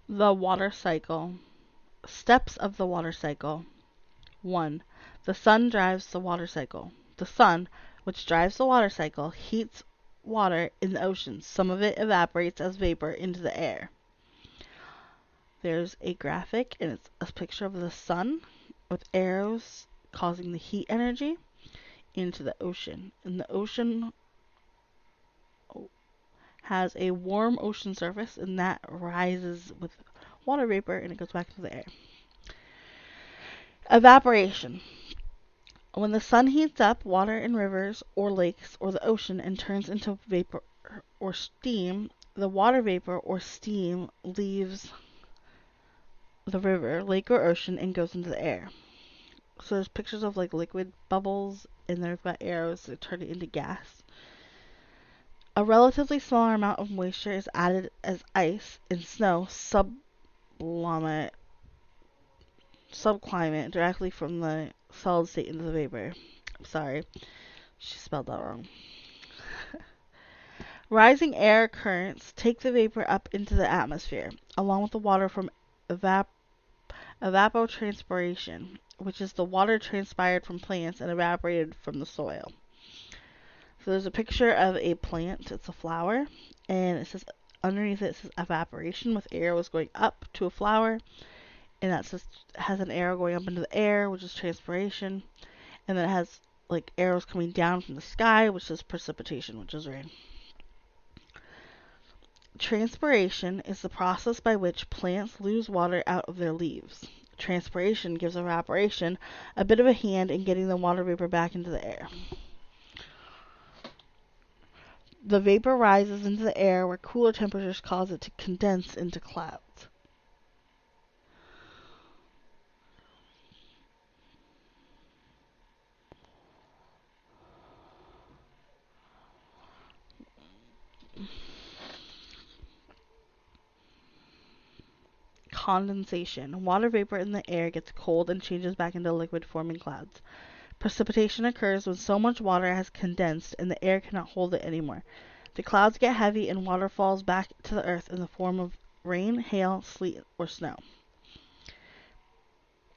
The water cycle. Steps of the water cycle. 1. The sun drives the water cycle. The sun, which drives the water cycle, heats water in the oceans. Some of it evaporates as vapor into the air. There's a graphic, and it's a picture of the sun with arrows causing the heat energy into the ocean. And the ocean has a warm ocean surface, and that rises with water vapor and it goes back into the air. Evaporation. When the sun heats up water in rivers or lakes or the ocean and turns into vapor or steam, the water vapor or steam leaves the river, lake, or ocean and goes into the air. So there's pictures of like liquid bubbles, and they've got arrows that turn it into gas. A relatively smaller amount of moisture is added as ice and snow subclimate directly from the solid state into the vapor. Sorry, she spelled that wrong. Rising air currents take the vapor up into the atmosphere, along with the water from evapotranspiration, which is the water transpired from plants and evaporated from the soil. So there's a picture of a plant. It's a flower, and it says underneath it says evaporation with arrows going up to a flower, and that says has an arrow going up into the air, which is transpiration, and then it has like arrows coming down from the sky, which is precipitation, which is rain. Transpiration is the process by which plants lose water out of their leaves. Transpiration gives evaporation a bit of a hand in getting the water vapor back into the air. The vapor rises into the air where cooler temperatures cause it to condense into clouds. Condensation. Water vapor in the air gets cold and changes back into liquid, forming clouds. Precipitation occurs when so much water has condensed and the air cannot hold it anymore. The clouds get heavy and water falls back to the earth in the form of rain, hail, sleet, or snow.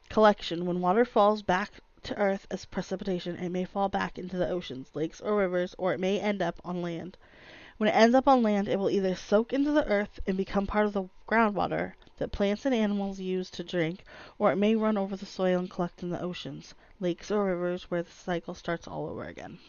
Collection. When water falls back to earth as precipitation, it may fall back into the oceans, lakes, or rivers, or it may end up on land. When it ends up on land, it will either soak into the earth and become part of the groundwater that plants and animals use to drink, or it may run over the soil and collect in the oceans, lakes, or rivers, where the cycle starts all over again.